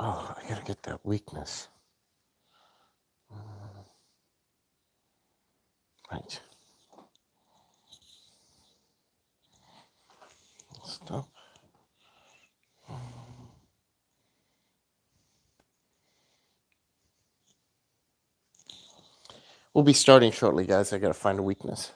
Oh, I gotta get that weakness. Right. Stop. We'll be starting shortly, guys. I gotta find a weakness.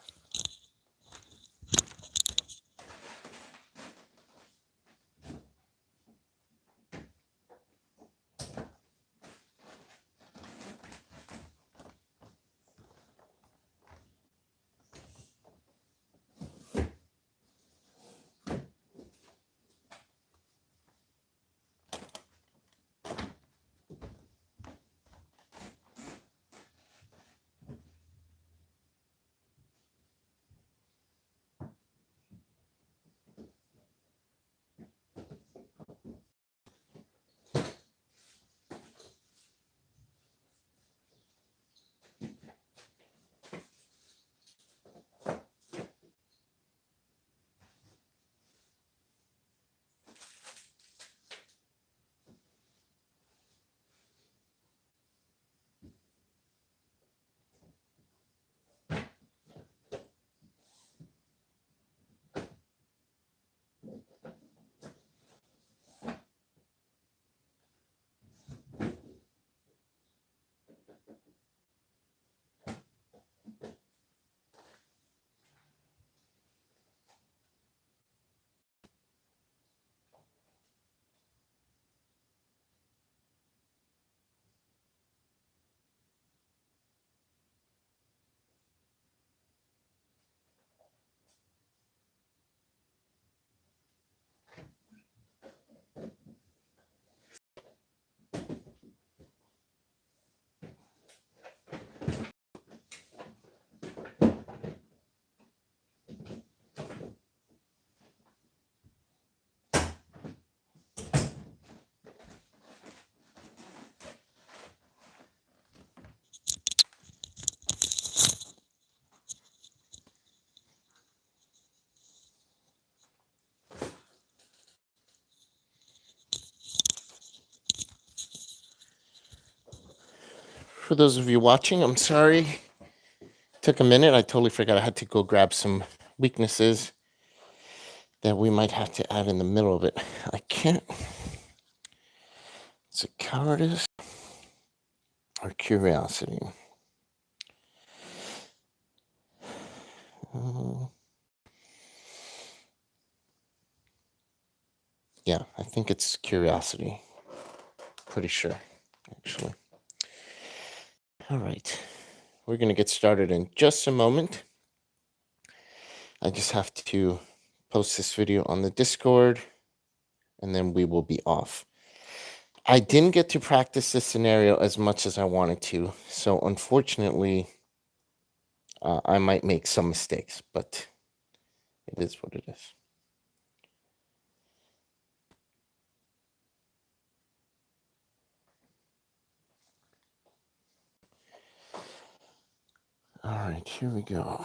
For those of you watching, I'm sorry. Took a minute. I totally forgot I had to go grab some weaknesses that we might have to add in the middle of it. I can't. Is it cowardice or curiosity? Yeah, I think it's curiosity. Pretty sure, actually. All right. We're going to get started in just a moment. I just have to post this video on the Discord, and then we will be off. I didn't get to practice this scenario as much as I wanted to, so unfortunately, I might make some mistakes, but it is what it is. All right, here we go.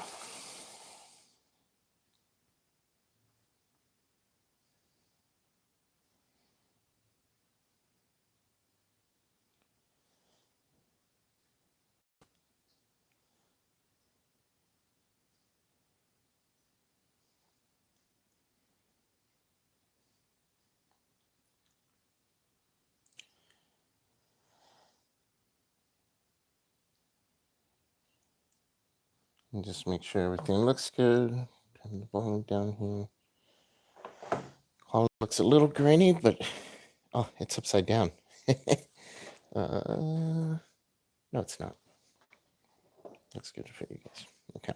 And just make sure everything looks good. Turn the volume down here. All looks a little grainy, but oh, it's upside down. No, it's not. Looks good for you guys. Okay.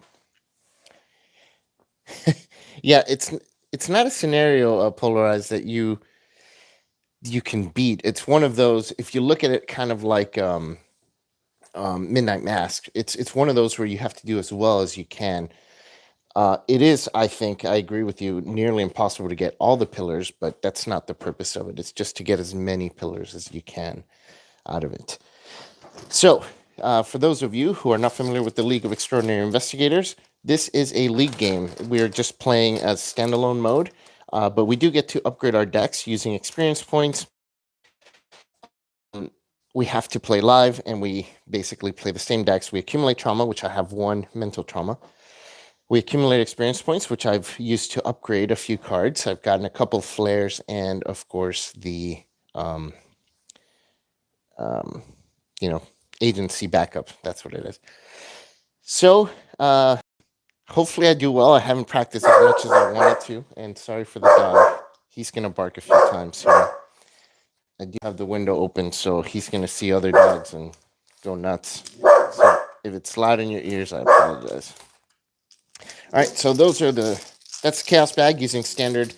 Yeah, it's not a scenario polarized that you can beat. It's one of those. If you look at it, kind of like Midnight Mask. It's one of those where you have to do as well as you can. It is, I think, I agree with you, nearly impossible to get all the pillars, but that's not the purpose of it. It's just to get as many pillars as you can out of it. So, for those of you who are not familiar with the League of Extraordinary Investigators, this is a league game. We are just playing as standalone mode, but we do get to upgrade our decks using experience points we have to play live, and we basically play the same decks. We accumulate trauma, which I have 1 mental trauma. We accumulate experience points, which I've used to upgrade a few cards. I've gotten a couple of flares, and of course the agency backup. That's what it is. So hopefully I do well. I haven't practiced as much as I wanted to, and sorry for the dog. He's gonna bark a few times here. I do have the window open, so he's gonna see other dogs and go nuts. So if it's loud in your ears, I apologize. All right, so that's Chaos Bag using standard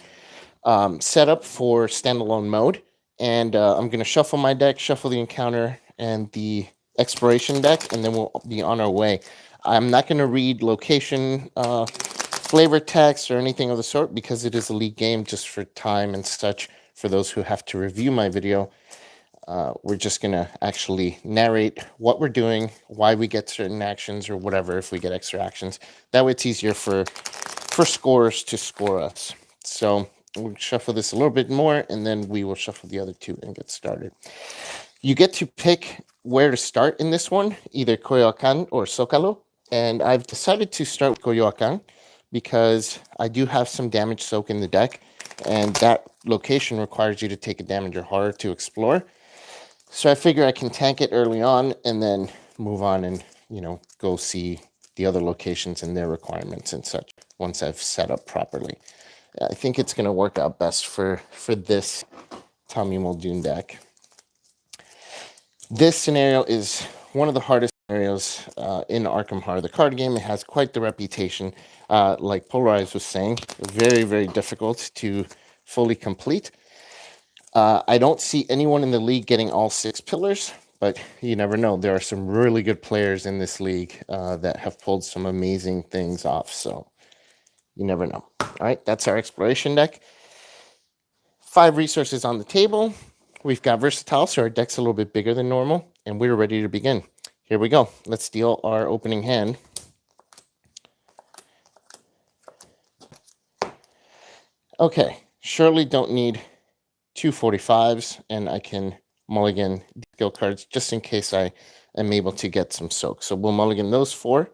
setup for standalone mode. And I'm going to shuffle my deck, shuffle the encounter and the exploration deck, and then we'll be on our way. I'm not going to read location flavor text or anything of the sort because it is a league game, just for time and such. For those who have to review my video, we're just going to actually narrate what we're doing, why we get certain actions or whatever, if we get extra actions. That way it's easier for scorers to score us. So we'll shuffle this a little bit more, and then we will shuffle the other two and get started. You get to pick where to start in this one, either Coyoacán or Zócalo. And I've decided to start with Coyoacán because I do have some damage soak in the deck, and that location requires you to take a damage or horror to explore. So I figure I can tank it early on and then move on and, go see the other locations and their requirements and such once I've set up properly. I think it's going to work out best for this Tommy Muldoon deck. This scenario is one of the hardest scenarios in Arkham Horror, the card game. It has quite the reputation. Like Polarized was saying, very, very difficult to fully complete. I don't see anyone in the league getting all 6 pillars, but you never know. There are some really good players in this league that have pulled some amazing things off, so you never know. All right, that's our exploration deck. 5 resources on the table. We've got versatile, so our deck's a little bit bigger than normal, and we're ready to begin. Here we go. Let's deal our opening hand. Okay, surely don't need 2 45s, and I can mulligan skill cards just in case I am able to get some soak. So we'll mulligan those 4.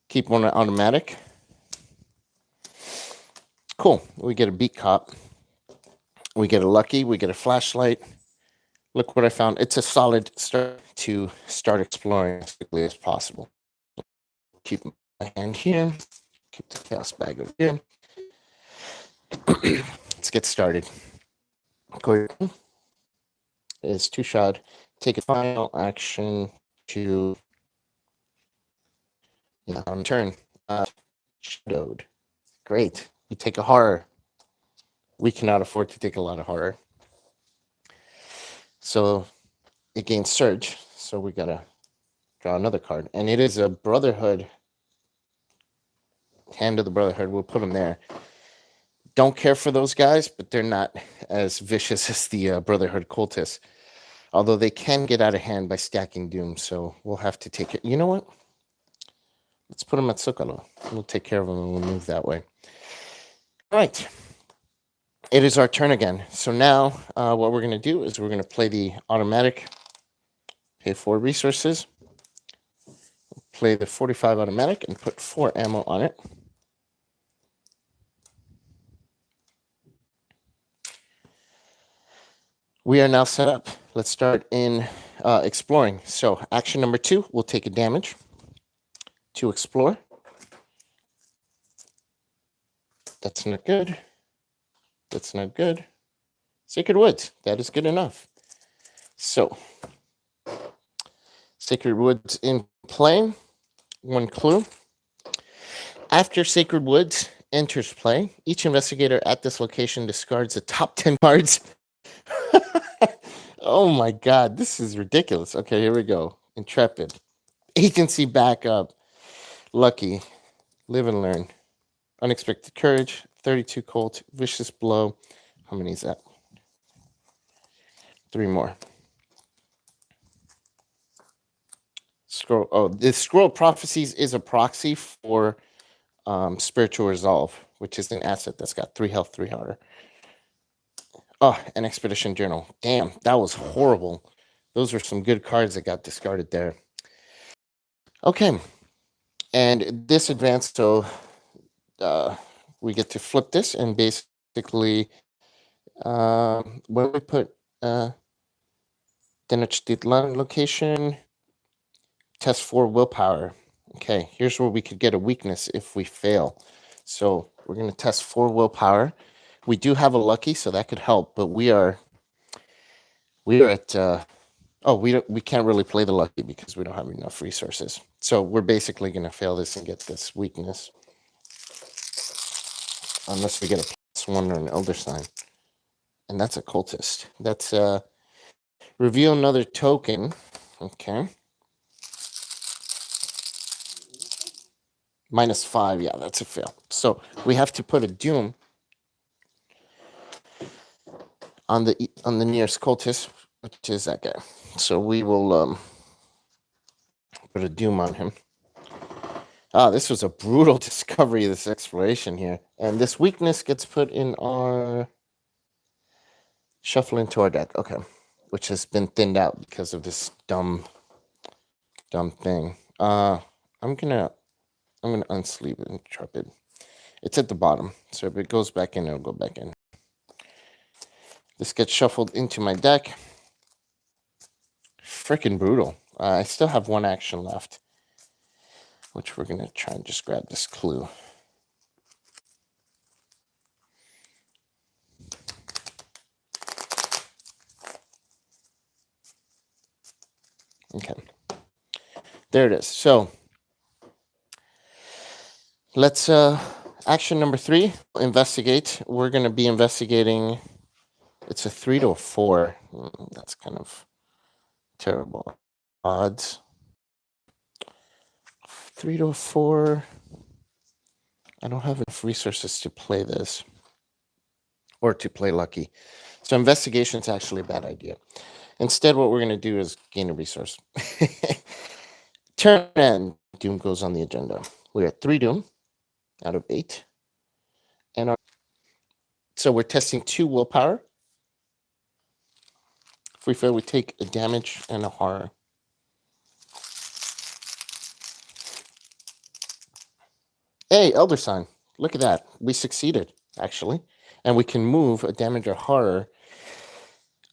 Keep one automatic. Cool. We get a beat cop. We get a lucky. We get a flashlight. Look what I found. It's a solid start to start exploring as quickly as possible. Keep my hand here. Keep the chaos bag over here. Let's get started. Is 2-shot. Take a final action to on turn. Shadowed. Great. You take a horror. We cannot afford to take a lot of horror. So it gains surge. So we gotta draw another card. And it is a Brotherhood. Hand of the Brotherhood. We'll put them there. Don't care for those guys, but they're not as vicious as the Brotherhood cultists. Although they can get out of hand by stacking Doom. So we'll have to take it. You know what? Let's put them at Zócalo. We'll take care of them and we'll move that way. All right. It is our turn again. So now what we're going to do is we're going to play the automatic, pay 4 resources, play the 45 automatic, and put 4 ammo on it. We are now set up. Let's start in exploring. So action number 2, we'll take a damage to explore. That's not good. That's not good. Sacred Woods. That is good enough. So, Sacred Woods in play. 1 clue. After Sacred Woods enters play, each investigator at this location discards the top 10 cards. Oh my God, this is ridiculous. Okay, here we go. Intrepid. Agency backup. Lucky. Live and learn. Unexpected courage. 32 Colt. Vicious blow. How many is that? 3 more. Scroll. Oh, the Scroll of Prophecies is a proxy for Spiritual Resolve, which is an asset that's got 3 health, 3 harder. Oh, an Expedition Journal. Damn, that was horrible. Those were some good cards that got discarded there. Okay, and this advanced, so we get to flip this, and basically, when we put Tenochtitlan location, test 4 willpower. Okay, here's where we could get a weakness if we fail. So we're going to test 4 willpower. We do have a lucky, so that could help, but we are at we can't really play the lucky because we don't have enough resources. So we're basically going to fail this and get this weakness, unless we get a +1 or an elder sign, and that's a cultist. That's reveal another token. Okay, -5. Yeah, that's a fail. So we have to put a doom on the nearest cultist, which is that guy. So we will put a doom on him. This was a brutal discovery, this exploration here. And this weakness gets put in our shuffle into our deck. Okay. Which has been thinned out because of this dumb thing. I'm gonna unsleeve Intrepid. It's at the bottom. So if it goes back in, it'll go back in. This gets shuffled into my deck. Freaking brutal. I still have 1 action left, which we're going to try and just grab this clue. Okay. There it is. So let's action number 3, investigate. We're going to be investigating. It's a 3 to a 4. That's kind of terrible odds. 3 to a 4. I don't have enough resources to play this or to play lucky. So investigation is actually a bad idea. Instead, what we're going to do is gain a resource. Turn end. Doom goes on the agenda. We're at 3 Doom out of 8. And so we're testing 2 willpower. If we fail, we take a damage and a horror. Hey, Elder Sign. Look at that. We succeeded, actually. And we can move a damage or horror.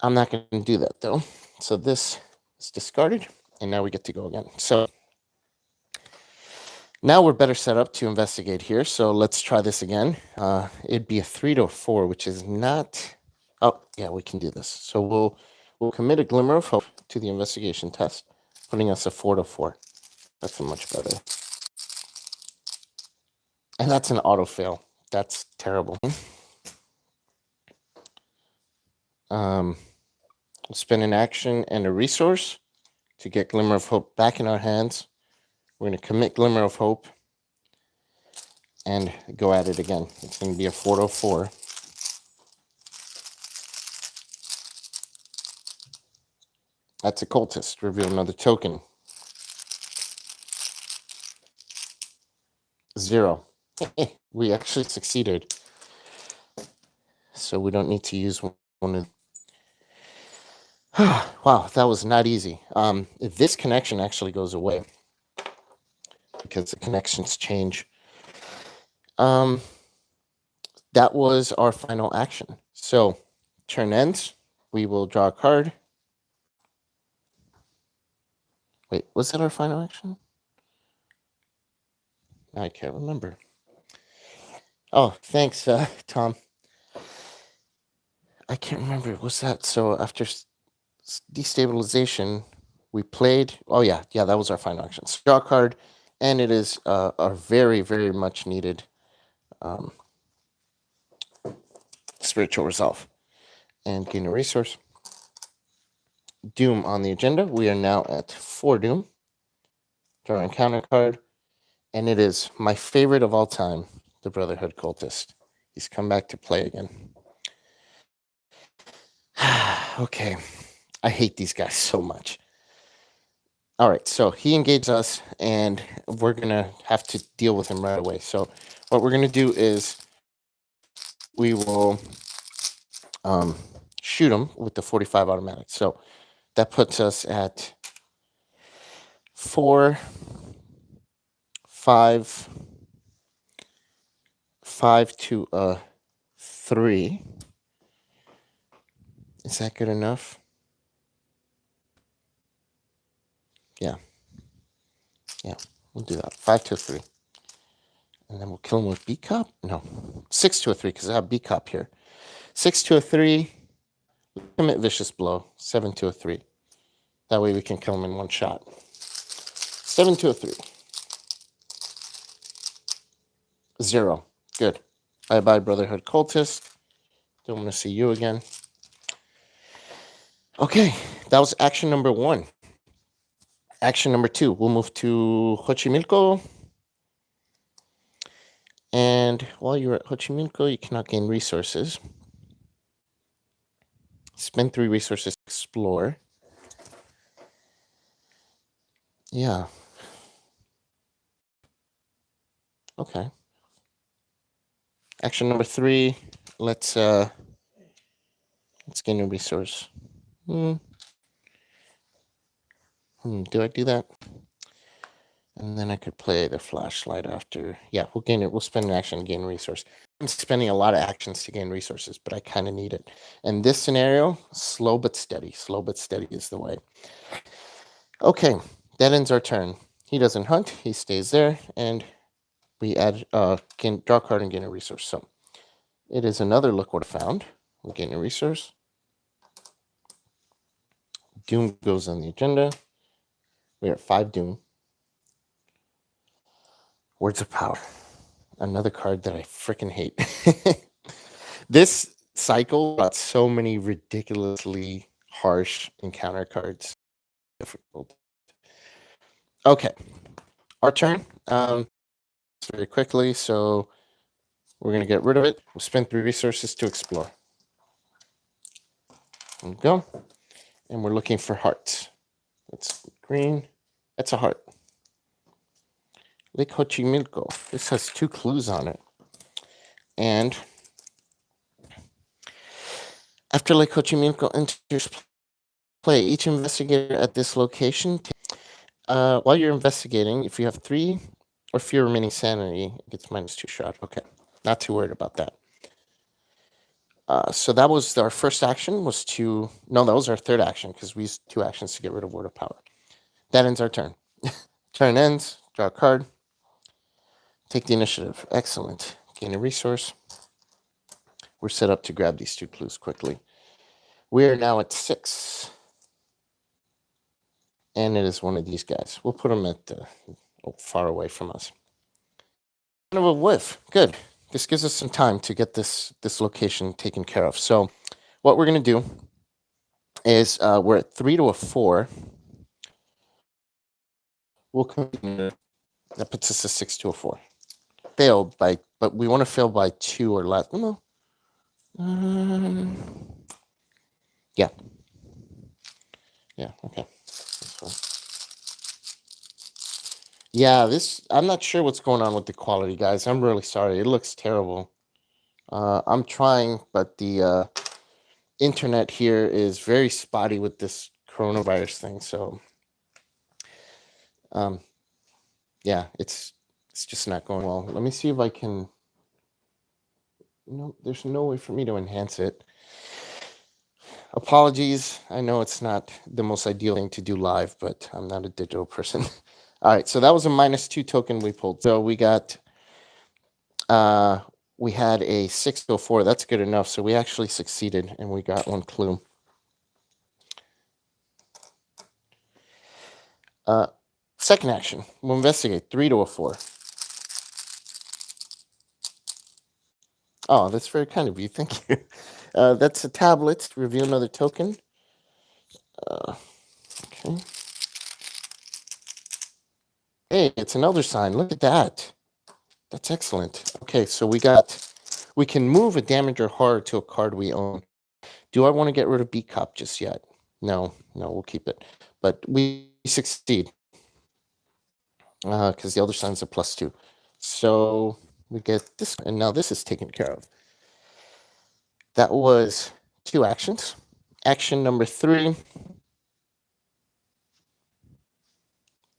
I'm not going to do that, though. So this is discarded, and now we get to go again. So now we're better set up to investigate here. So let's try this again. It'd be a 3 to a 4, which is not... Oh, yeah, we can do this. So we'll commit a Glimmer of Hope to the investigation test, putting us a 4 to 4. That's a much better. And that's an auto fail. That's terrible. We'll spend an action and a resource to get Glimmer of Hope back in our hands. We're going to commit Glimmer of Hope and go at it again. It's going to be a 4 to 4. That's a cultist. Reveal another token. 0. We actually succeeded. So we don't need to use one of... Wow, that was not easy. This connection actually goes away because the connections change. That was our final action. So turn ends. We will draw a card. Wait, was that our final action? I can't remember. Oh, thanks, Tom. I can't remember. What's that? So after destabilization, we played. Oh yeah, that was our final action. So draw a card, and it is our very, very much needed spiritual resolve, and gain a resource. Doom on the agenda. We are now at 4 Doom. Draw an encounter card, and it is my favorite of all time, the Brotherhood Cultist. He's come back to play again. Okay. I hate these guys so much. All right, so he engaged us, and we're going to have to deal with him right away. So what we're going to do is we will shoot him with the 45 automatic. So That puts us at 4, 5, 5 to 3. Is that good enough? Yeah. Yeah, we'll do that. 5 to 3. And then we'll kill him with B cop? No. 6 to 3, because I have B cop here. 6 to 3. Commit vicious blow. 7 to 3. That way we can kill him in one shot. 7 to 3. 0. Good. Bye-bye, Brotherhood Cultist. Don't want to see you again. Okay, that was action number 1. Action number 2, we'll move to Xochimilco. And while you're at Xochimilco, you cannot gain resources. Spend 3 resources to explore. Yeah. Okay. Action number 3, let's gain a resource. Do I do that? And then I could play the flashlight after. Yeah, we'll gain it. We'll spend an action to gain a resource. I'm spending a lot of actions to gain resources, but I kind of need it. And this scenario, slow but steady. Slow but steady is the way. Okay, that ends our turn. He doesn't hunt. He stays there, and we add draw a card and gain a resource. So it is another look what I found. We'll gain a resource. Doom goes on the agenda. We're at 5 Doom. Words of Power. Another card that I freaking hate. This cycle got so many ridiculously harsh encounter cards. Difficult. Okay. Our turn. Very quickly, so we're going to get rid of it. We'll spend 3 resources to explore. There we go. And we're looking for hearts. That's green. That's a heart. Lake Xochimilco. This has 2 clues on it. And after Lake Xochimilco enters play, each investigator at this location, while you're investigating, if you have 3 or fewer remaining sanity, it gets -2 shot. Okay, not too worried about that. So that was our first action, that was our third action, because we used 2 actions to get rid of Word of Power. That ends our turn. Turn ends, draw a card, take the initiative. Excellent. Gain a resource. We're set up to grab these 2 clues quickly. We are now at 6. And it is one of these guys. We'll put them at far away from us. Kind of a whiff. Good. This gives us some time to get this location taken care of. So what we're going to do is we're at 3 to a 4. We'll continue. That puts us at 6 to a 4. Failed by, but we want to fail by 2 or less. No. Yeah. Yeah, okay. Yeah, I'm not sure what's going on with the quality, guys. I'm really sorry. It looks terrible. I'm trying, but the internet here is very spotty with this coronavirus thing. So, yeah, it's just not going well. Let me see if I can. No, there's no way for me to enhance it. Apologies. I know it's not the most ideal thing to do live, but I'm not a digital person. All right, so that was a -2 token we pulled. So we got, we had a 6 to 4. That's good enough. So we actually succeeded, and we got 1 clue. Second action, we'll investigate. 3 to a 4. Oh, that's very kind of you. Thank you. That's a tablet. Reveal another token. Okay. Hey, it's an Elder Sign. Look at that. That's excellent. Okay, so we can move a damage or horror to a card we own. Do I want to get rid of B Cop just yet? No, we'll keep it. But we succeed. Because the Elder Sign's a +2. So we get this, and now this is taken care of. That was 2 actions. Action number 3.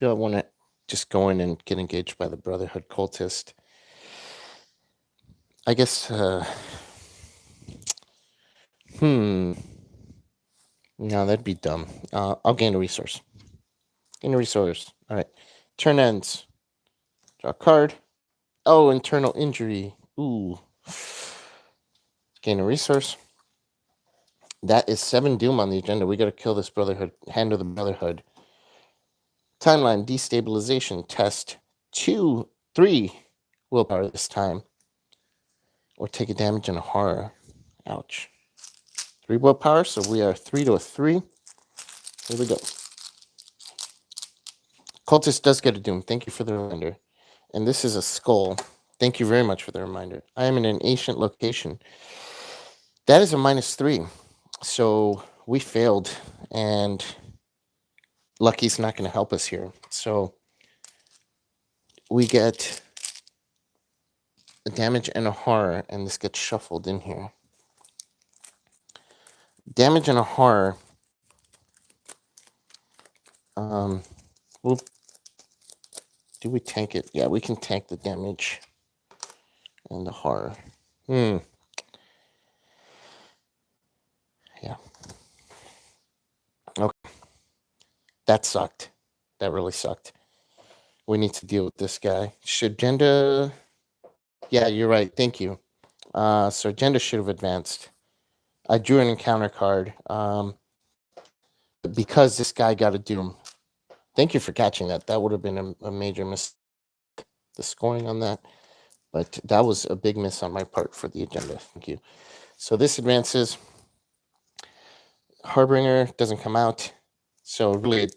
Do I want to just go in and get engaged by the Brotherhood cultist? I guess, no, that'd be dumb. I'll gain a resource. Gain a resource. All right. Turn ends. Draw a card. Oh, internal injury. Ooh. Gain a resource. That is 7 doom on the agenda. We got to kill this Brotherhood. Hand of the Brotherhood. Timeline destabilization. Test 3 willpower this time. Or take a damage and a horror. Ouch. 3 willpower, so we are 3 to a 3. Here we go. Cultist does get a doom. Thank you for the reminder. And this is a skull. Thank you very much for the reminder. I am in an ancient location. That is a -3. So we failed. And Lucky's not going to help us here. So we get a damage and a horror. And this gets shuffled in here. Damage and a horror. Do we tank it? Yeah, we can tank the damage and the horror. Yeah. Okay. That sucked. That really sucked. We need to deal with this guy. Should Jenda... Yeah, you're right. Thank you. So Jenda should have advanced. I drew an encounter card. Because this guy got a doom. Thank you for catching that. That would have been a major miss. The scoring on that. But that was a big miss on my part for the agenda. Thank you. So this advances. Harbinger doesn't come out. So really,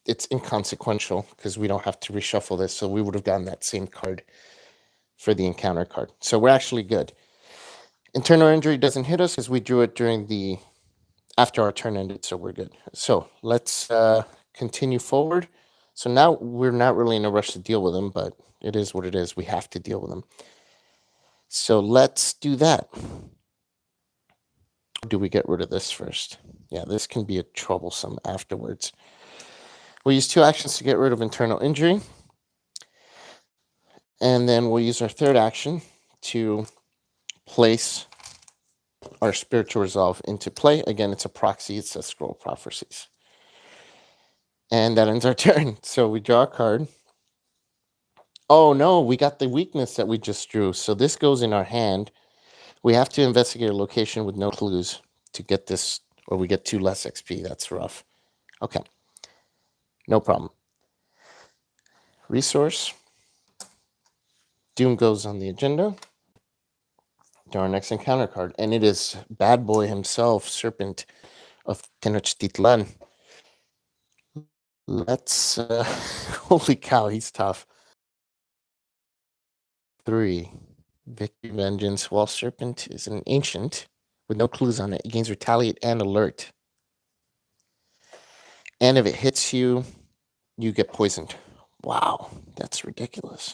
it's inconsequential because we don't have to reshuffle this. So we would have gotten that same card for the encounter card. So we're actually good. Internal injury doesn't hit us because we drew it after our turn ended. So we're good. So let's continue forward. So now we're not really in a rush to deal with them, but it is what it is. We have to deal with them. So let's do that. Do we get rid of this first? Yeah, this can be a troublesome afterwards. We'll use 2 actions to get rid of internal injury. And then we'll use our 3rd action to place our spiritual resolve into play. Again, it's a proxy. It's a scroll prophecies. And that ends our turn. So we draw a card. Oh, no, we got the weakness that we just drew. So this goes in our hand. We have to investigate a location with no clues to get this, or we get 2 less XP. That's rough. Okay. No problem. Resource. Doom goes on the agenda. To our next encounter card. And it is Bad Boy himself, Serpent of Tenochtitlan. Let's... holy cow, he's tough. 3. Victory Vengeance. While Serpent is an ancient with no clues on it, it gains Retaliate and Alert. And if it hits you, you get poisoned. Wow, that's ridiculous.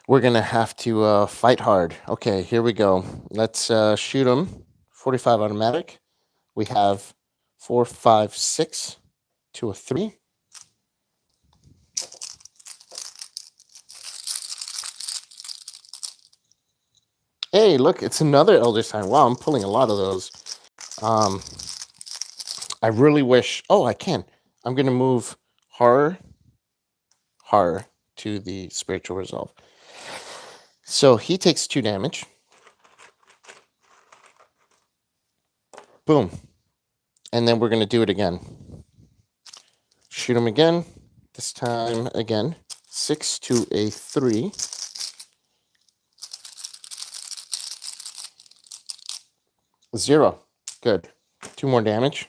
We're going to have to fight hard. Okay, here we go. Let's shoot him. 45 automatic. We have 4, 5, 6 to a 3. Hey, look, it's another Elder Sign. Wow, I'm pulling a lot of those. I really wish... Oh, I can. I'm going to move horror to the spiritual resolve. So he takes 2 damage. Boom. And then we're going to do it again. Shoot him again. This time again. 6 to a 3. Zero. Good. 2 more damage.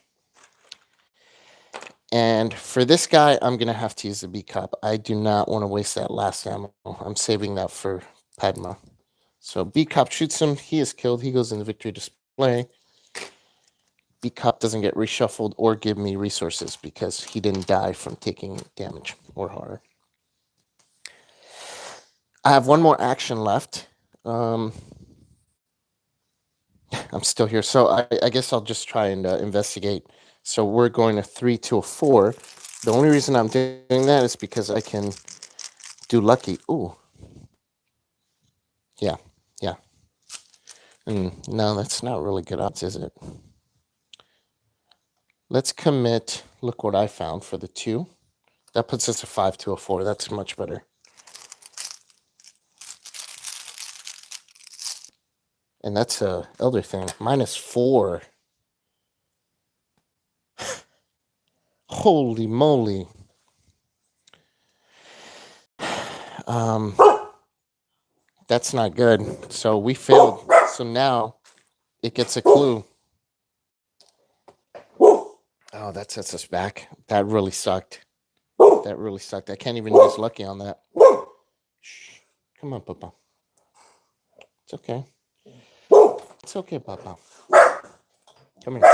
And for this guy, I'm going to have to use the B cup. I do not want to waste that last ammo. I'm saving that for Padma. So B cup shoots him. He is killed. He goes in the victory display. B cup doesn't get reshuffled or give me resources because he didn't die from taking damage or horror. I have 1 more action left. I'm still here. So I guess I'll just try and investigate. So we're going to 3 to a 4. The only reason I'm doing that is because I can do lucky. Ooh. Yeah. Yeah. No, that's not really good odds, is it? Let's commit. Look what I found for the 2. That puts us a 5 to a 4. That's much better. And that's a elder thing. -4. Holy moly. That's not good. So we failed. So now it gets a clue. Oh, that sets us back. That really sucked. That really sucked. I can't even use lucky on that. Shh. Come on, Papa. It's okay. It's okay, Papa. Come here.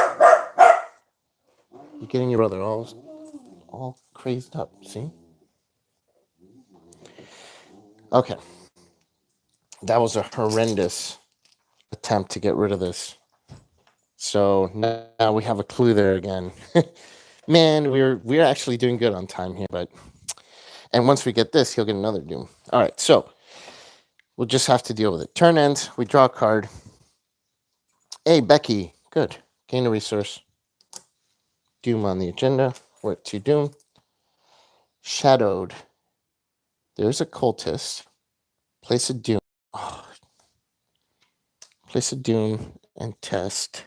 You're getting your brother all crazed up. See? Okay. That was a horrendous attempt to get rid of this. So now we have a clue there again. Man, we're actually doing good on time here, and once we get this, he'll get another doom. All right, so we'll just have to deal with it. Turn ends, we draw a card. Hey, Becky, good. Gain a resource. Doom on the agenda. We're at 2 doom. Shadowed. There's a cultist. Place a doom. Oh. Place a doom and test.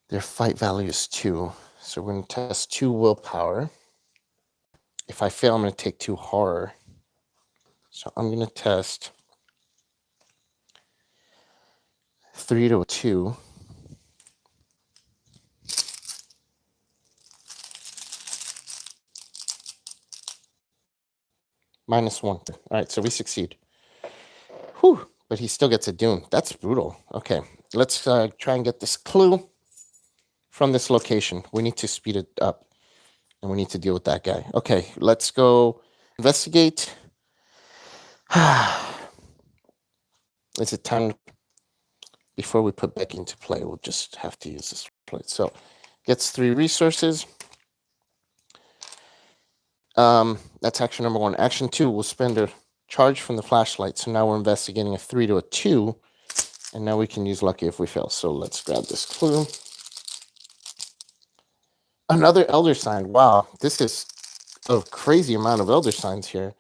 Their fight value is 2. So we're going to test 2 willpower. If I fail, I'm going to take 2 horror. So I'm going to test 3 to a 2. -1. All right, so we succeed. Whew, but he still gets a doom. That's brutal. Okay, let's try and get this clue from this location. We need to speed it up, and we need to deal with that guy. Okay, let's go investigate. Is it time before we put Becky into play? We'll just have to use this plate. So, gets 3 resources. That's action number 1. Action 2, we'll spend a charge from the flashlight. So now we're investigating a 3 to a 2. And now we can use lucky if we fail. So let's grab this clue. Another elder sign. Wow, this is a crazy amount of elder signs here.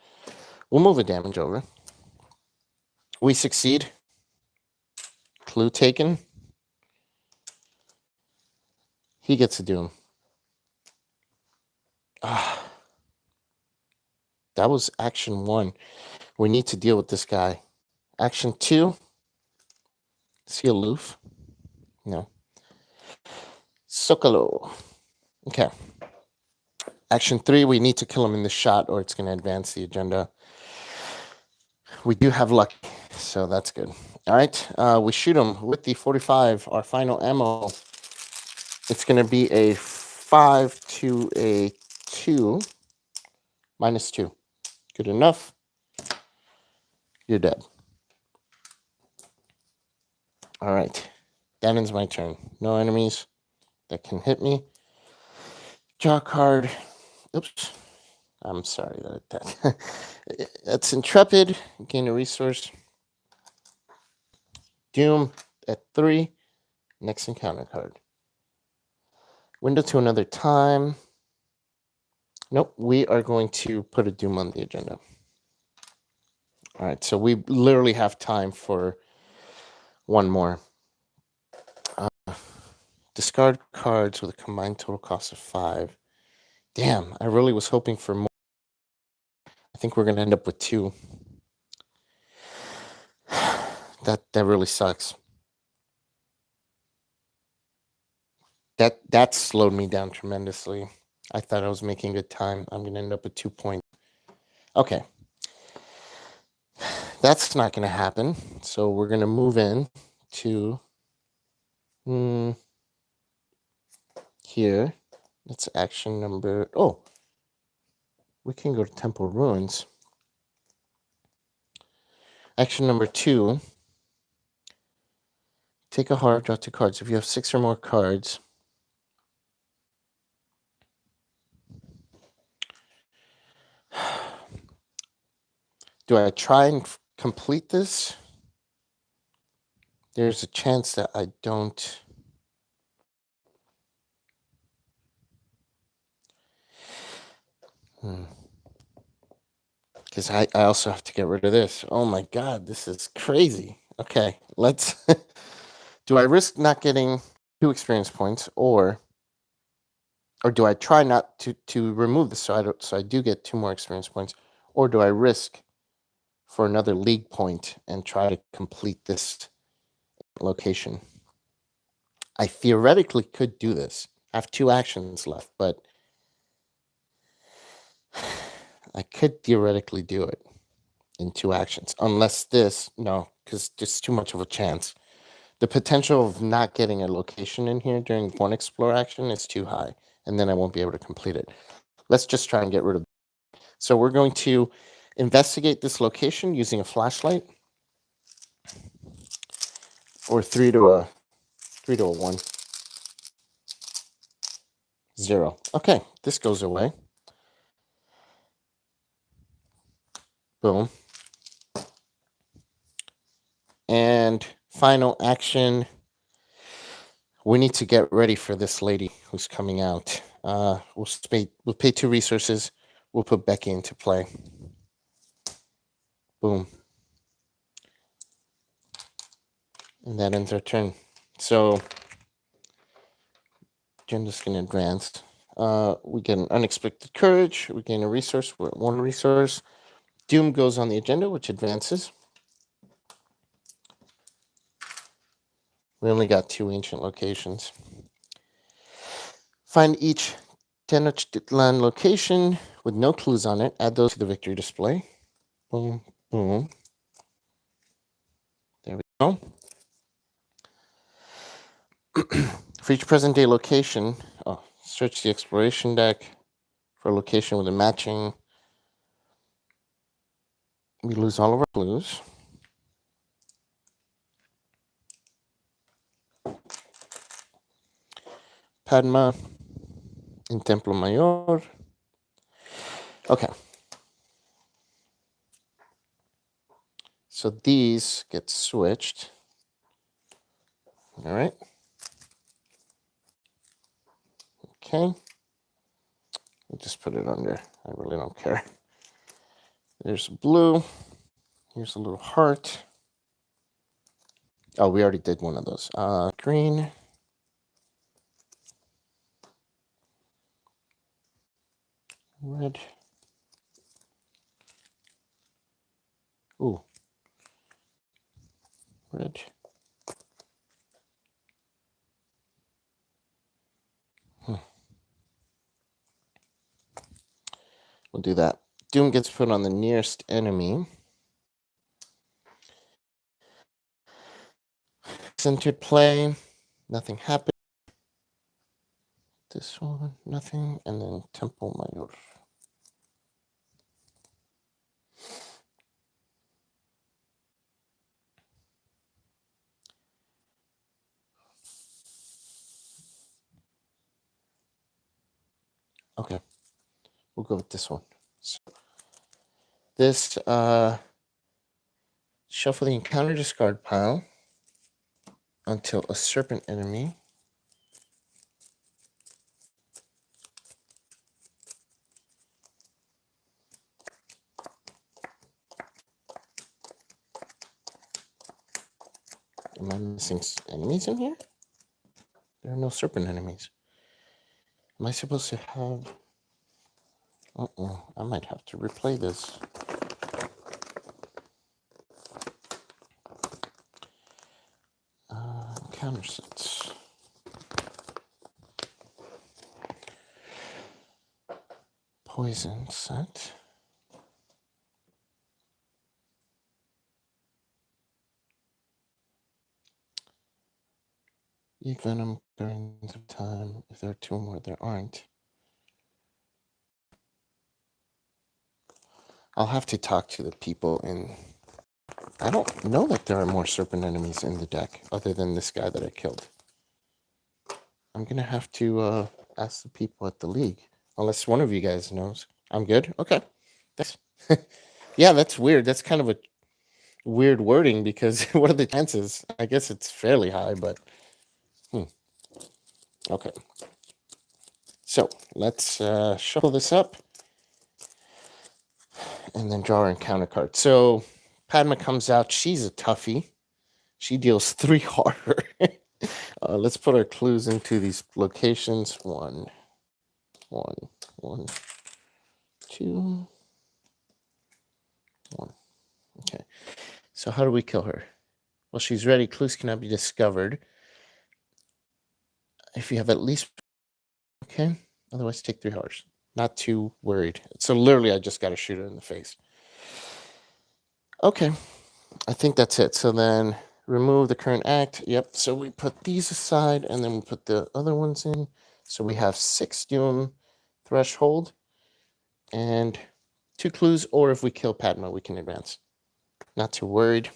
We'll move a damage over. We succeed. Clue taken. He gets a doom. That was action 1. We need to deal with this guy. Action 2. Is he aloof? No. Sokolo. Okay. Action 3, we need to kill him in the shot or it's going to advance the agenda. We do have luck, so that's good. All right, we shoot him with the 45, our final ammo. It's going to be a 5 to a 2, -2. Good enough. You're dead. All right, that ends my turn. No enemies that can hit me. Draw a card. Oops. I'm sorry that that's Intrepid. Gain a resource. Doom at 3. Next encounter card. Window to another time. Nope, we are going to put a doom on the agenda. All right, so we literally have time for one more. Discard cards with a combined total cost of 5. Damn, I really was hoping for more. I think we're going to end up with 2. That really sucks. That slowed me down tremendously. I thought I was making good time. I'm going to end up with 2 points. Okay. That's not going to happen. So we're going to move in to here. That's action number... Oh, we can go to Temple Ruins. Action number 2. Take a heart, draw 2 cards. If you have 6 or more cards, Do I try and complete this? There's a chance that I don't. Because I also have to get rid of this. Oh my God, this is crazy. Okay, let's. Do I risk not getting 2 experience points, or do I try not to remove this so I do get 2 more experience points, or do I risk for another league point and try to complete this location? I theoretically could do this. I have 2 actions left, but I could theoretically do it in 2 actions, unless this, no, because just too much of a chance. The potential of not getting a location in here during 1 explore action is too high, and then I won't be able to complete it. Let's just try and get rid of it. So we're going to investigate this location using a flashlight, or 3 to a 1. 0. Okay, this goes away. Boom. And final action. We need to get ready for this lady who's coming out. We'll pay 2 resources. We'll put Becky into play. Boom. And that ends our turn. So Agenda's going to advance. We get an unexpected courage. We gain a resource. We're at 1 resource. Doom goes on the agenda, which advances. We only got 2 ancient locations. Find each Tenochtitlan location with no clues on it. Add those to the victory display. Boom, boom. There we go. For each present day location, search the exploration deck for a location with a matching. We lose all of our clues. Padma in Templo Mayor. Okay. So these get switched. All right. Okay. We'll just put it under. I really don't care. There's blue. Here's a little heart. Oh, we already did one of those. Green. Red. Ooh. Red. We'll do that. Doom gets put on the nearest enemy. Centered play. Nothing happened. This one, nothing. And then Temple Mayor. Okay. We'll go with this one. So this, shuffle the encounter discard pile until a serpent enemy Am I missing enemies in here? There are no serpent enemies. Am I supposed to have... I might have to replay this. Counter sets. Poison set. Eat venom during the time. If there are 2 more, there aren't. I'll have to talk to the people in... I don't know that there are more serpent enemies in the deck other than this guy that I killed. I'm going to have to ask the people at the league. Unless one of you guys knows. I'm good? Okay. Thanks. Yeah, that's weird. That's kind of a weird wording because what are the chances? I guess it's fairly high, but okay. So let's shuffle this up and then draw our encounter card. So Padma comes out. She's a toughie. She deals 3 harder. Let's put our clues into these locations. 1, 1, 1, 2, 1. Okay. So how do we kill her? Well, she's ready. Clues cannot be discovered. If you have at least... Okay. Otherwise, take 3 hearts. Not too worried. So literally, I just got to shoot her in the face. Okay. I think that's it. So then remove the current act. Yep. So we put these aside and then we put the other ones in. So we have 6 doom threshold and 2 clues. Or if we kill Padma, we can advance. Not too worried.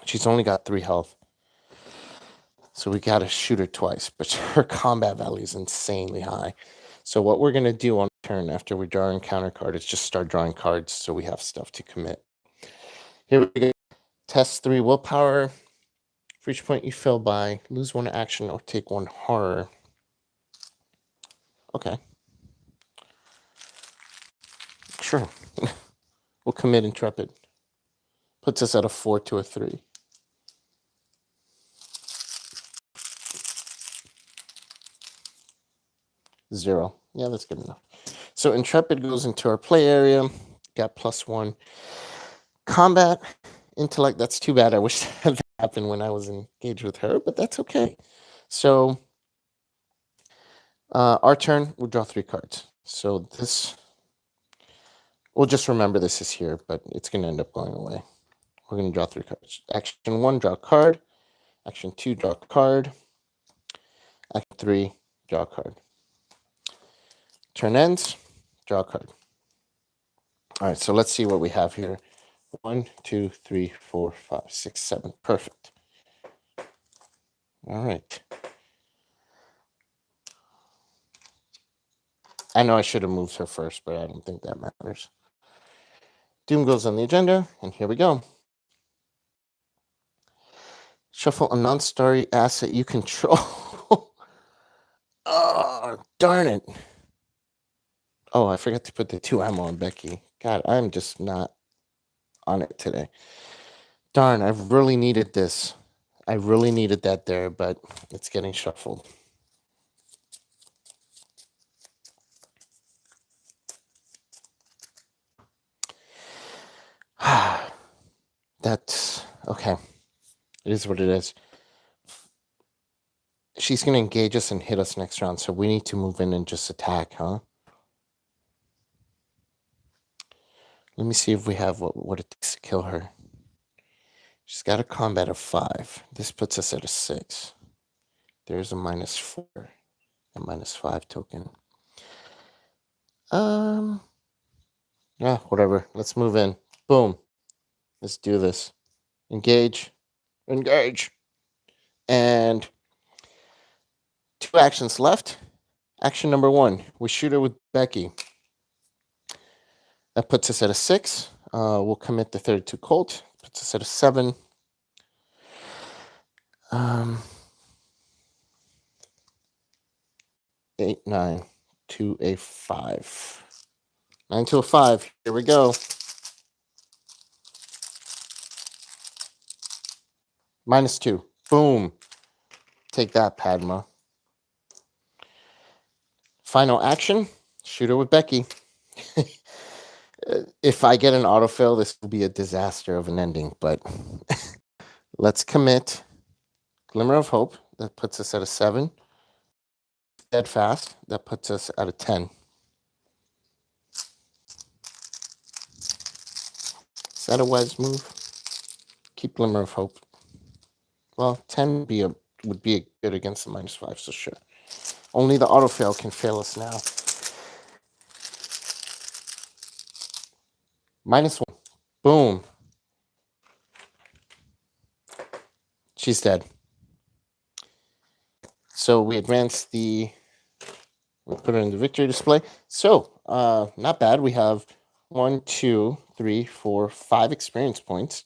She's only got 3 health. So we got to shoot her twice, but her combat value is insanely high. So what we're going to do on turn after we draw our encounter card is just start drawing cards so we have stuff to commit. Here we go. Test 3 willpower. For each point you fail by, lose 1 action or take 1 horror. Okay. Sure. We'll commit Intrepid. Puts us at a 4 to a 3. Zero. Yeah, that's good enough. So Intrepid goes into our play area. Got +1. Combat, intellect, that's too bad. I wish that happened when I was engaged with her, but that's okay. So our turn, we'll draw 3 cards. So this, we'll just remember this is here, but it's going to end up going away. We're going to draw 3 cards. Action 1, draw a card. Action 2, draw a card. Action 3, draw a card. Turn ends, draw a card. All right, so let's see what we have here. 1, 2, 3, 4, 5, 6, 7. Perfect. All right. I know I should have moved her first, but I don't think that matters. Doom goes on the agenda, and here we go. Shuffle a non-starry asset you control. Oh, darn it. Oh, I forgot to put the 2 ammo on Becky. God, I'm just not on it today. Darn, I really needed this. I really needed that there, but it's getting shuffled. That's okay. It is what it is. She's going to engage us and hit us next round, so we need to move in and just attack, huh? Let me see if we have what it takes to kill her. She's got a combat of 5. This puts us at a 6. There's a -4, a -5 token. Yeah, whatever. Let's move in. Boom. Let's do this. Engage. Engage. And 2 actions left. Action number 1. We shoot her with Becky. That puts us at a 6. We'll commit the 32 Colt. Puts us at a 7. 8, 9 to a 5. 9 to a 5. Here we go. -2. Boom. Take that, Padma. Final action. Shoot her with Becky. If I get an autofill, this will be a disaster of an ending, but let's commit Glimmer of Hope. That puts us at a 7. Steadfast. That puts us at a 10. Is that a wise move? Keep Glimmer of Hope. Well, 10 would be good against the -5, so sure. Only the autofill can fail us now. -1. Boom. She's dead. So we advance we put her in the victory display. So, not bad. We have 1, 2, 3, 4, 5 experience points.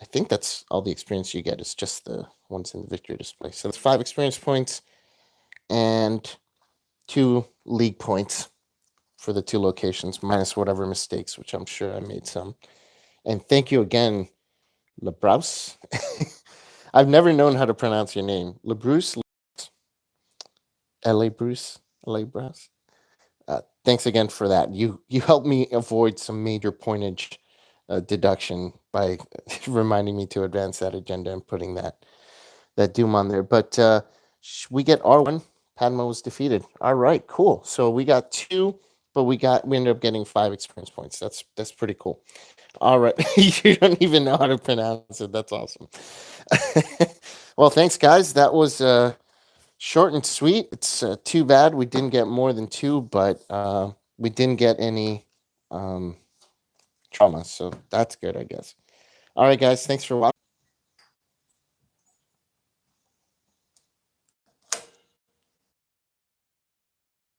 I think that's all the experience you get is just the ones in the victory display. So it's 5 experience points and 2 league points for the 2 locations, minus whatever mistakes, which I'm sure I made some. And thank you again, Lebrus. I've never known how to pronounce your name. Lebrus, L.A. Bruce, L.A. Bruce. Thanks again for that. You helped me avoid some major pointage deduction by reminding me to advance that agenda and putting that doom on there. But we get R1. Padma was defeated. All right, cool. So we got 2, but we ended up getting 5 experience points. That's pretty cool. All right, you don't even know how to pronounce it. That's awesome. Well, thanks, guys. That was short and sweet. It's too bad we didn't get more than 2, but we didn't get any trauma, so that's good, I guess. All right, guys. Thanks for watching.